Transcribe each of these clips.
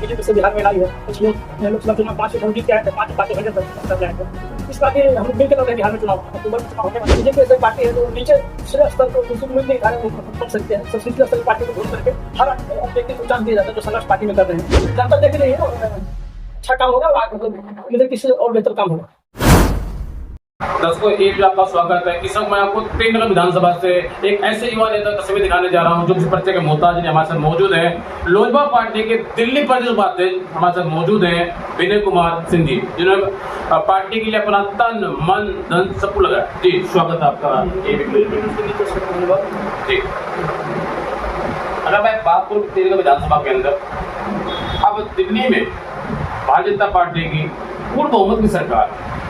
BJP से बिहार में लाई है। पिछले लोकसभा चुनाव 5 सीट हम जीत के आए थे, 5 100 कर रहे थे। इस बार भी हम लोग मिलकर लड़ रहे हैं बिहार में चुनाव। अक्टूबर में चुनाव होने वाला है। बीजेपी ऐसी पार्टी है जो नीचे निचले स्तर को किसी उम्मीद नहीं कर सकते हैं। सब निचले स्तर की पार्टी को ढूंढ करके हर व्यक्ति को चांस दिया जाता है जो संघर्ष पार्टी में कर रहे हैं। जनता देख रही है, अच्छा काम होगा, मतलब इधर किसी और बेहतर काम होगा। दर्शकों, एक बार आपका स्वागत है। इस वक्त मैं आपको प्रेमनगर विधानसभा से एक ऐसे युवा नेता का तस्वीर दिखाने जा रहा हूं जो किसी परिचय के मोहताज नहीं। हमारे साथ मौजूद हैं लोजपा पार्टी के दिल्ली प्रदेश उपाध्यक्ष, हमारे साथ मौजूद हैं विनय कुमार सिंह जी, जिन्होंने पार्टी के लिए अपना तन मन धन सब कुछ लगाया। जी, स्वागत है आपका। जी, अगर मैं बात करूँ प्रेमनगर विधानसभा के अंदर, अब दिल्ली में भारतीय जनता पार्टी की पूर्ण बहुमत की सरकार,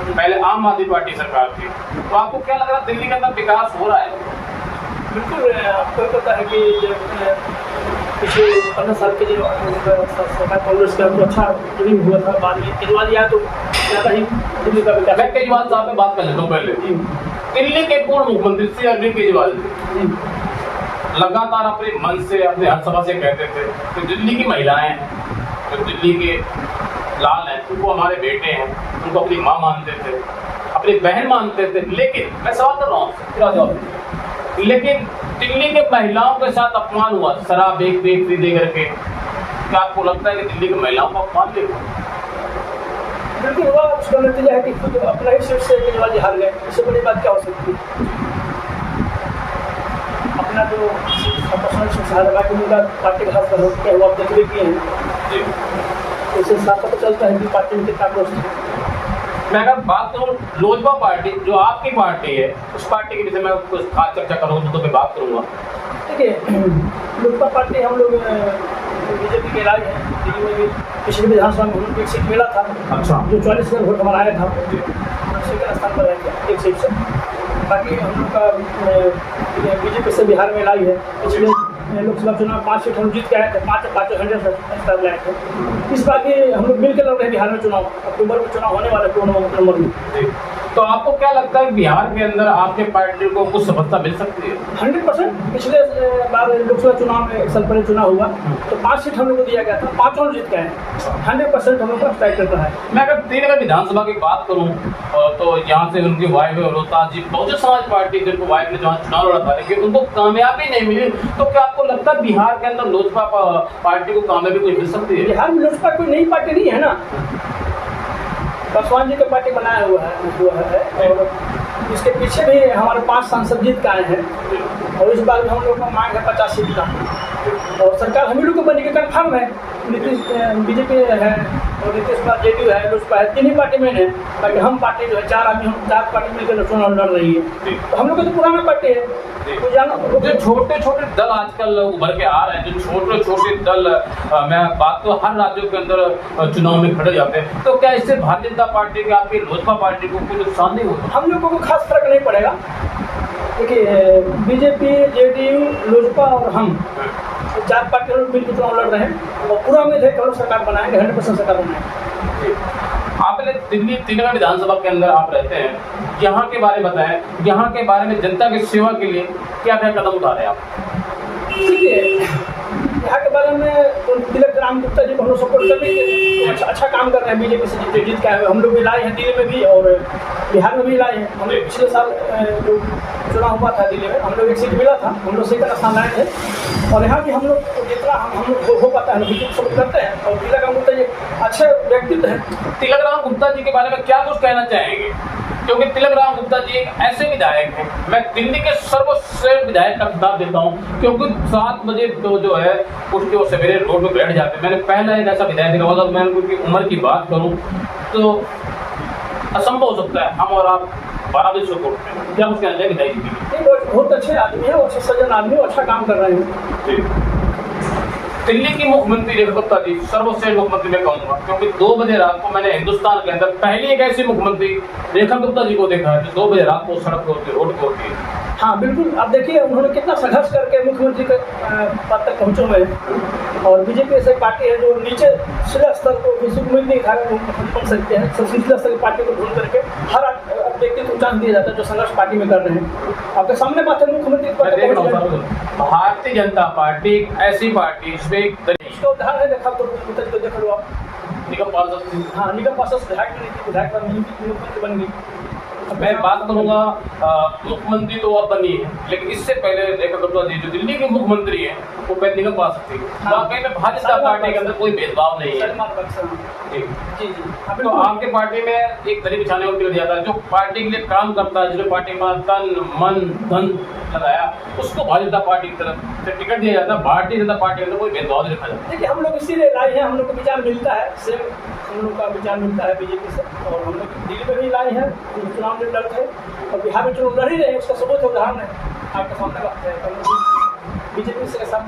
पहले आम आदमी पार्टी सरकार थी, तो आपको क्या लग रहा है दिल्ली के अंदर विकास हो रहा है? बिल्कुल, आपको पता है कि पिछले 15 साल के जो सरकार कांग्रेस का तो अच्छा रूलिंग हुआ था। बाद में केजरीवाल आया तो ज़्यादा ही दिल्ली का विकास। मैं केजरीवाल साहब में बात कर लेता हूँ। पहले दिल्ली के पूर्व मुख्यमंत्री श्री अरविंद केजरीवाल लगातार अपने मन से, अपने हर सभा से कहते थे कि दिल्ली की महिलाएं, जो दिल्ली के लाल हैं, उनको हमारे बेटे हैं, उनको अपनी माँ मानते थे, अपनी बहन मानते थे। लेकिन मैं सवाल कर रहा हूँ, लेकिन दिल्ली के महिलाओं के साथ अपमान हुआ, शराब एक फ्री दे करके। क्या आपको लगता है कि दिल्ली की महिलाओं को अपमान दे? बिल्कुल हुआ। उसका नतीजा है कि खुद अपना ही सीट से केजरीवाल जी हार गए। इससे बड़ी बात क्या हो सकती है? अपना जो पर्सनल संसाधन लगा के उनका पार्टी का हाथ क्या हुआ, आप देखते किए हैं। इससे साफ पता चलता है कि पार्टी में कितना क्रोध है। मैं अगर बात करूँ लोजपा पार्टी, जो आपकी पार्टी है, उस पार्टी के विषय में कुछ खास चर्चा करूँ तो मैं बात करूँगा। देखिए, लोजपा पार्टी हम लोग बीजेपी के राज हैं। दिल्ली में भी पिछले विधानसभा में हम लोग एक सीट मिला था। अच्छा। जो 40,000 वोट हमारा आया था, सेकंड स्थान पर रहेंगे एक सीट से। बाकी हम लोग का बीजेपी से बिहार में लाई है। पिछले लोकसभा चुनाव 5 सीट हम जीत के आए थे, 5 100 लाए थे। इस बार भी हम लोग मिलकर लड़ रहे हैं बिहार में चुनाव। अक्टूबर में चुनाव होने वाला है, 2 नवंबर में। तो आपको क्या लगता है बिहार के अंदर आपके पार्टी को कुछ सफलता मिल सकती है? 100%। पिछले बार लोकसभा चुनाव में 1 साल पहले चुनाव हुआ तो 5 सीट हम लोग को दिया गया था, 5 और जीत गए हैं। 100% हम लोग का स्ट्राइक करता है। मैं अगर प्रेमनगर विधानसभा की बात करूं तो यहाँ से उनकी वाइफ रोहतास जी, बहुजन समाज पार्टी जिनको वाइफ ने जहाँ चुनाव लड़ा था, लेकिन उनको कामयाबी नहीं मिली। तो क्या आपको लगता है बिहार के अंदर लोजपा पार्टी को कामयाबी कोई मिल सकती है? बिहार में लोजपा कोई नई पार्टी नहीं है ना। पासवान जी का पार्टी बनाया हुआ है और इसके पीछे भी हमारे 5 सांसद जीत के आए हैं। और इस बार भी हम लोग का मांग है 50 सीट का, और सरकार हम लोग को बनेगी कन्फर्म है। नीतीश बीजेपी है और नीतीश कुमार जेडीयू है, लोजपा है, 3 ही पार्टी में है। बाकी हम पार्टी जो है 4 आदमी, हम 4 पार्टी मिलकर चुनाव लड़ रही है। तो हम लोग का तो पुराना पार्टी है। तो जानो जो छोटे छोटे दल आजकल उभर के आ रहे हैं, जो छोटे छोटे दल, मैं बात तो हर राज्यों के अंदर चुनाव में खड़े जाते हैं, तो क्या इससे भारतीय जनता पार्टी के, आपकी लोजपा पार्टी को कोई नुकसान नहीं होगा? हम लोगों को खास फर्क नहीं पड़ेगा। देखिए, बीजेपी, जेडीयू, लोजपा और हम 4 पार्टी लोग मिलकर चुनाव लड़ रहे हैं और पूरा उम्मीद है कि हम लोग सरकार बनाएंगे, 100% सरकार बनाएंगे। आपने दिल्ली प्रेमनगर विधानसभा के अंदर आप रहते हैं, यहाँ के बारे में बताएं, यहाँ के बारे में जनता की सेवा के लिए क्या क्या कदम उठा रहे हैं आप? ठीक है, यहाँ के बारे में तिलक राम गुप्ता जी को हम लोग सपोर्ट कर रहे हैं। अच्छा काम कर रहे हैं। बीजेपी से जीत के हम लोग भी लाए हैं, दिल्ली में भी और बिहार में भी लाए हैं। हम लोग पिछले साल जो चुनाव हुआ था दिल्ली में, हम लोग एक सीट मिला था, हम लोग सेकंड स्थान लाए थे। और यहाँ भी हम लोग जितना हम लोग हो पाता है बीजेपी सपोर्ट करते हैं। और तिलक राम गुप्ता जी अच्छे व्यक्तित्व हैं। तिलक राम गुप्ता जी के बारे में क्या कुछ कहना चाहेंगे? क्योंकि तिलक राम गुप्ता जी एक ऐसे विधायक हैं, मैं दिल्ली के सर्वश्रेष्ठ विधायक का खिताब देता हूं, क्योंकि 7 बजे तो जो है उठ के वो सवेरे रोड पे बैठ जाते हैं। मैंने पहला एक ऐसा विधायक देखा, अगर मैं उनकी उम्र की बात करूं तो असंभव हो सकता है हम और आप 12 बजे सो उठते हैं। क्या कुछ कहना चाहिए विधायक जी के लिए? बहुत अच्छे आदमी है, अच्छे सज्जन आदमी, अच्छा काम कर रहे हैं। दिल्ली की मुख्यमंत्री रेखा गुप्ता जी सर्वश्रेष्ठ मुख्यमंत्री मैं कहूँगा, क्योंकि 2 बजे रात को मैंने हिंदुस्तान के अंदर पहली एक ऐसी मुख्यमंत्री रेखा गुप्ता जी को देखा है जो 2 बजे रात को सड़क पर होती है, रोड पर होती है। हाँ बिल्कुल, आप देखिए उन्होंने कितना संघर्ष करके मुख्यमंत्री के पद तक पहुँचे हुए हैं। और बीजेपी ऐसी पार्टी है जो नीचे निचले स्तर को किसी उम्मीद नहीं था पहुँच सकते हैं। सब निचले स्तर की पार्टी को ढूंढ करके हर व्यक्ति को चांस दिया जाता है जो संघर्ष पार्टी में कर रहे हैं। आपके सामने बात है, मुख्यमंत्री भारतीय जनता पार्टी एक ऐसी पार्टी जिसमें इसका उदाहरण है, देखा तो देख लो आप। हाँ, निगम पार्षद विधायक बनी थी, विधायक मुख्यमंत्री बन गई। मैं बात करूंगा मुख्यमंत्री तो अब बनी है, लेकिन इससे पहले रेखा गुप्ता जी जो दिल्ली के मुख्यमंत्री हैं वो पहले निगम पार्षद थी। वाकई में भारतीय जनता पार्टी के अंदर कोई भेदभाव नहीं है। जी जी। तो आपके पार्टी में एक दलित बिछाने को दिया जाता है, जो पार्टी के लिए काम करता है, जो पार्टी में तन मन धन लगाया, उसको भारतीय जनता पार्टी की तरफ से टिकट दिया जाता है। भारतीय जनता पार्टी के अंदर कोई भेदभाव नहीं रखा जाता। देखिए, हम लोग इसीलिए लाए हैं, हम लोग को विचार मिलता है, सेम हम लोग का विचार मिलता है बीजेपी से, और हम लोग दिल्ली में भी लाए हैं, चुनाव में लड़ थे और बिहार में चुनाव लड़ ही रहे हैं, उसका सबूत उदाहरण है आपके सामने बात है। बीजेपी से साथ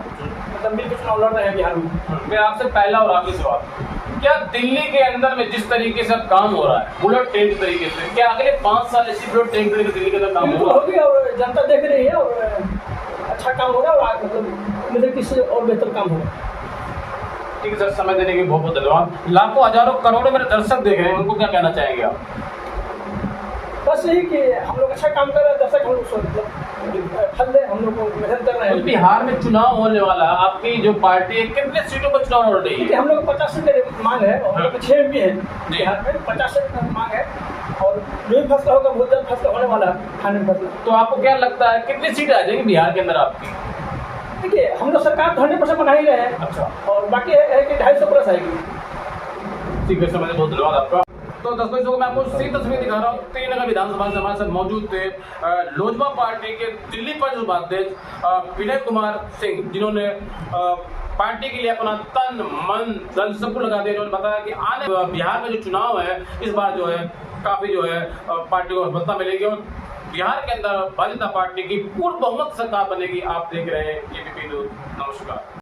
मतलब मिलकर चुनाव लड़ रहे हैं बिहार में। मैं आपसे पहला और आखिरी सवाल, क्या दिल्ली के अंदर में जिस तरीके से काम हो रहा है बुलेट ट्रेन तरीके से, क्या अगले 5 साल ऐसी बुलेट ट्रेन तरीके दिल्ली के अंदर काम होगा? होगी और जनता देख रही है और अच्छा काम हो रहा है और मतलब मुझे किसी और बेहतर काम होगा। ठीक है सर, समय देने के बहुत बहुत धन्यवाद। लाखों हजारों करोड़ों मेरे दर्शक देख रहे हैं, उनको क्या कहना चाहेंगे आप? बस यही कि हम लोग अच्छा काम कर रहे हैं, दर्शक हम लोग मतलब फल है, हम लोग को मेहनत कर रहे हैं। बिहार में चुनाव होने वाला, आपकी जो पार्टी है कितने सीटों पर चुनाव लड़ रही है? हम लोग 50 सीटें मांग है और हम लोग 6 भी है बिहार में, 50 सीट मांग है और जो भी फैसला होगा बहुत जल्द फैसला होने वाला है, फाइनल फैसला। तो आपको क्या लगता है कितनी सीटें आ जाएंगी बिहार के अंदर आपकी? देखिए, हम लोग सरकार 100% बना ही रहे हैं। अच्छा, और बाकी है कि 250+ आएगी। ठीक है, समय बहुत धन्यवाद आपका। तो दर्शकों मैं आपको सीधी तस्वीर दिखा रहा हूँ। 3 नगर विधानसभा से हमारे साथ मौजूद थे लोजपा पार्टी के दिल्ली प्रदेश उपाध्यक्ष विनय कुमार सिंह, जिन्होंने पार्टी के लिए अपना तन मन धन सब कुछ लगा दिया। उन्होंने बताया कि आने बिहार में जो चुनाव है इस बार जो है काफी जो है पार्टी को सफलता मिलेगी और बिहार के अंदर भारतीय जनता पार्टी की पूर्ण बहुमत सरकार बनेगी। आप देख रहे हैं एबीपी न्यूज। नमस्कार।